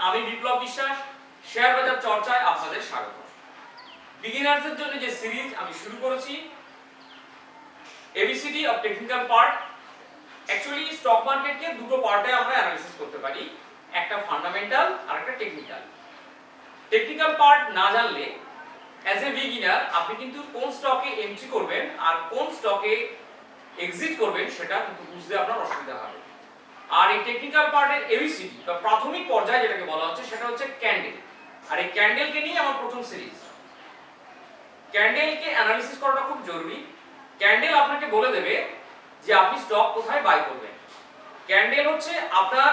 আমি বিপ্লব বিশ্বাস, শেয়ার বাজার চর্চায় আপনাদের স্বাগত। বিগিনারদের জন্য যে সিরিজ আমি শুরু করেছি ABCD of technical part. Actually stock মার্কেটকে দুটো পার্টে আমরা অ্যানালাইসিস করতে পারি, একটা ফান্ডামেন্টাল আর একটা টেকনিক্যাল। টেকনিক্যাল পার্ট না জানলে অ্যাজ এ বিগিনার আপনি কিন্তু কোন স্টকে এন্ট্রি করবেন আর কোন স্টকে এক্সিট করবেন সেটা কিন্তু বুঝতে আপনার অসুবিধা হবে। আর এই টেকনিক্যাল পার্টের ABCD বা প্রাথমিক পর্যায়ে যেটাকে বলা হচ্ছে সেটা হচ্ছে ক্যান্ডেল। আর এই ক্যান্ডেলকে নিয়ে আমার প্রথম সিরিজ। ক্যান্ডেলকে অ্যানালিসিস করাটা খুব জরুরি। ক্যান্ডেল আপনাকে বলে দেবে যে আপনি স্টক কোথায় বাই করবেন। ক্যান্ডেল হচ্ছে আপনার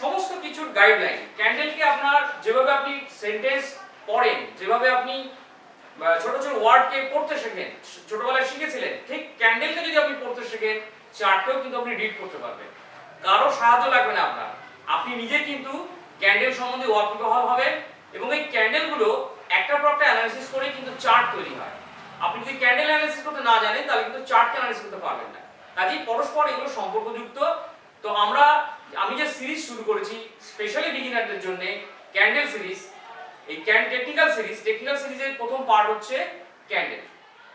সমস্ত কিছুর গাইডলাইন। ক্যান্ডেলকে আপনার যেভাবে আপনি সেন্টেন্স পড়েন, যেভাবে আপনি ছোট ছোট ওয়ার্ডকে পড়তে শেখেন, ছোটবেলায় শিখেছিলেন, ঠিক ক্যান্ডেলকে যদি আপনি পড়তে শেখেন, চার্টকেও কিন্তু আপনি রিড করতে পারবেন। কারো সাহায্য লাগবে না আপনার, আপনি নিজে কিন্তু ক্যান্ডেল সম্বন্ধে ওয়াকিবহাল হবেন এবং এই ক্যান্ডেলগুলো একটার পর একটা অ্যানালাইসিস করে কিন্তু চার্ট তৈরি হয়। আপনি যদি ক্যান্ডেল অ্যানালাইসিস করতে না জানেন তাহলে কিন্তু চার্টকে অ্যানালাইসিস করতে পারবেন না। কাজেই পরস্পর এগুলো সম্পর্কযুক্ত। তো আমি যে সিরিজ শুরু করেছি স্পেশালি বিগিনারদের জন্য ক্যান্ডেল সিরিজ, এই টেকনিক্যাল সিরিজের প্রথম পার্ট হচ্ছে ক্যান্ডেল।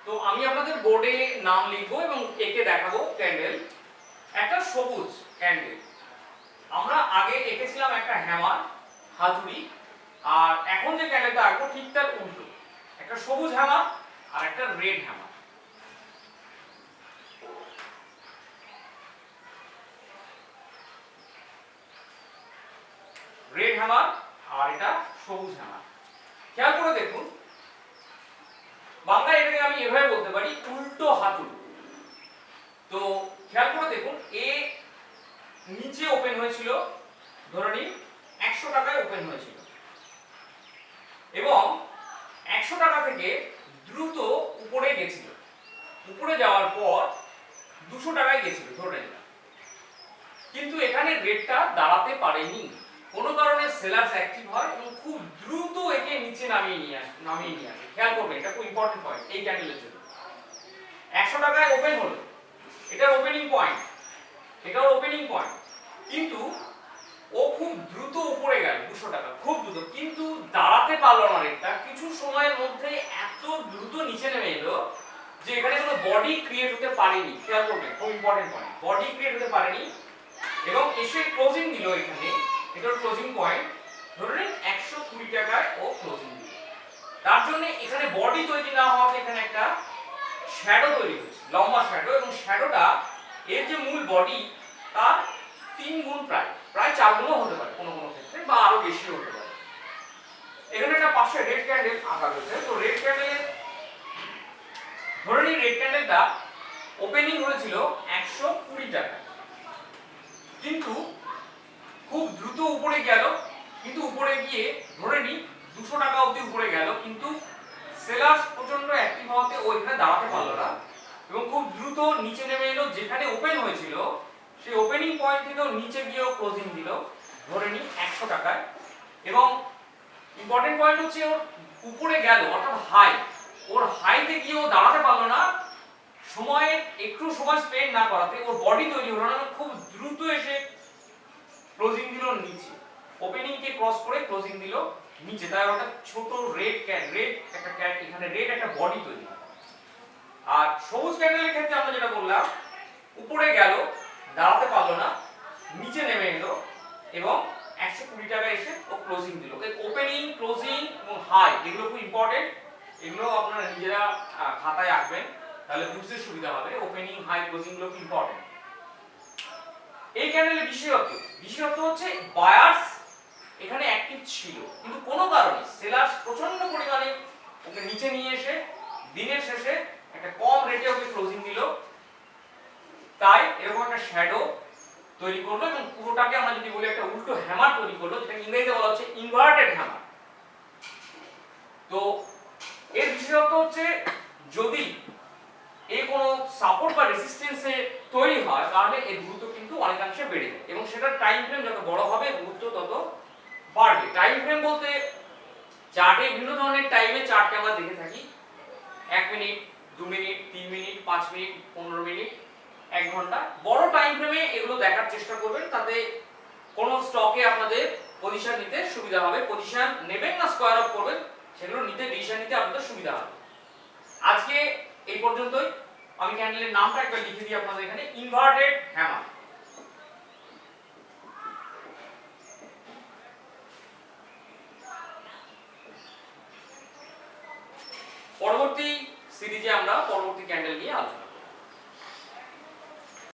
তো আমি আপনাদের বোর্ডে নাম লিখবো এবং একে দেখাবো ক্যান্ডেল। একটা সবুজ ক্যান্ডেল, আমরা আগে এঁকেছিলাম একটা হ্যামার, হাতুড়ি, আর এখন যে ক্যান্ডেলটা আঁকবো ঠিক তার উল্টো, একটা সবুজ হ্যামার আর একটা রেড হ্যামার। রেড হ্যামার আর এটা সবুজ হ্যামার। খেয়াল করে দেখুন, বাংলায় এটাকে আমি এভাবে বলতে পারি উল্টো হাতুড়ি। তো খেয়াল করে দেখুন, এ নিচে ওপেন হয়েছিল, ধরে নিন 100 টাকায় ওপেন হয়েছিল এবং 100 টাকা থেকে দ্রুত উপরে গেছিল। উপরে যাওয়ার পর 200 টাকায় গেছিল ধরে নিন, কিন্তু এখানে রেটটা দাঁড়াতে পারেনি। কোনো কারণে সেলার্স অ্যাক্টিভ হয় এবং খুব দ্রুত একে নিচে নামিয়ে নিয়ে আসে। খেয়াল করবেন, এটা খুব ইম্পর্টেন্ট পয়েন্ট এই ক্যান্ডেলের জন্য। 100 টাকায় ওপেন হলো, এটার ওপেনিং পয়েন্ট, এটার ওপেনিং পয়েন্ট, কিন্তু ও খুব দ্রুত উপরে গেল 200 টাকা, খুব দ্রুত, কিন্তু দাঁড়াতে পারলো না রেটটা। কিছু সময়ের মধ্যে এত দ্রুত নিচে নেমে এলো যে এখানে কোনো বডি ক্রিয়েট হতে পারেনি। খেয়াল করবেন, খুব ইম্পর্টেন্ট পয়েন্ট, বডি ক্রিয়েট হতে পারেনি এবং এসে ক্লোজিং দিল। এখানে এটার ক্লোজিং পয়েন্ট ধরে নিন 120 টাকায় ও ক্লোজিং দিল। তার জন্য এখানে বডি তৈরি না হওয়াতে এখানে একটা শ্যাডো তৈরি হয়েছে, লম্বা শ্যাডো, এবং শ্যাডোটা এর যে মূল বডি তার 3 গুণ, প্রায় 4 গুণও হতে পারে কোনো কোনো ক্ষেত্রে, বা আরো বেশি হতে পারে। এখানে একটা পাশে রেড ক্যান্ডেল আঁকা রয়েছে। তো রেড ক্যান্ডেলের ধরে নিন রেড ক্যান্ডেলটা ওপেনিং হয়েছিল 120 টাকা, কিন্তু খুব দ্রুত উপরে গেল, কিন্তু উপরে গিয়ে ধরে নিন 200 টাকা অবধি উপরে গেল, কিন্তু সেলার্স প্রচন্ড অ্যাক্টিভ হওয়াতে ওইখানে দাঁড়াতে পারলো না এবং খুব দ্রুত নিচে নেমে এলো। যেখানে ওপেন হয়েছিল সেই ওপেনিং পয়েন্ট থেকেও নিচে গিয়েও ক্লোজিং দিল ধরে নিন 100 টাকায়। এবং ইম্পর্টেন্ট পয়েন্ট হচ্ছে ওর উপরে গেল, অর্থাৎ হাই, ওর হাইতে গিয়েও দাঁড়াতে পারলো না। একটু সময় স্পেন্ড না করাতে ওর বডি তৈরি হলো না, খুব দ্রুত এসে ক্লোজিং দিল নিচে, ওপেনিং কে ক্রস করে ক্লোজিং দিল নিচে। তাই ওটা ছোট রেড একটা এখানে রেড একটা বডি তৈরি হয়। আর সবুজ ক্যান্ডেলের ক্ষেত্রে আমরা যেটা বললাম, উপরে গেল, দাঁড়াতে পারলো না, নিচে নেমে এলো এবং 120 টাকা এসে ও ক্লোজিং দিল। এই ওপেনিং, ক্লোজিং এবং হাই এগুলো খুব ইম্পর্টেন্ট। এগুলো আপনারা নিজেরা খাতায় আঁকবেন, তাহলে বুঝতে সুবিধা হবে। ওপেনিং, হাই, ক্লোজিং গুলো খুব ইম্পর্টেন্ট। এই ক্যান্ডেলের বিশেষত্ব হচ্ছে বায়ার্স এখানে অ্যাক্টিভ ছিল, কিন্তু কোনো কারণে সেলার্স প্রচন্ড পরিমাণে ওকে নিচে নিয়ে এসে দিনের শেষে একটা কম রেটে ওকে ক্লোজিং দিল। তাই এরকম একটা শ্যাডো তৈরি করলো এবং পুরোটাকে আমরা যদি বলি একটা উল্টো হ্যামার তৈরি করলো, যেটা ইংরেজিতে বলা হচ্ছে ইনভার্টেড হ্যামার। তো এর বিশেষত্ব হচ্ছে যদি এই কোনো সাপোর্ট বা রেজিস্ট্যান্সে তৈরি হয় তাহলে এর গুরুত্ব কিন্তু অনেকাংশে বেড়ে যায় এবং সেটার টাইম ফ্রেম যত বড় হবে গুরুত্ব তত বাড়বে। টাইম ফ্রেম বলতে চার্টে বিভিন্ন ধরনের টাইমে চার্টকে আমরা দেখে থাকি, 1 minute, 2 minute, 3 minute, 5 minute, 15 minute, 1 ঘন্টা। বড় টাইম ফ্রেমে এগুলো দেখার চেষ্টা করবেন, তাতে কোনো স্টকে আপনাদের পজিশন পজিশন নিতে সুবিধা হবে, পজিশন নেবেন না স্কয়ার অফ করবেন সেগুলো নিতে, ডিসিশন নিতে আপনাদের সুবিধা হবে। আজকে এই পর্যন্তই। আমি ক্যান্ডেলের নামটা একবার লিখে দিই আপনাদের এখানে, ইনভার্টেড হ্যামার। পরবর্তী সিরিজে আমরা পরবর্তী ক্যান্ডেল নিয়ে আলোচনা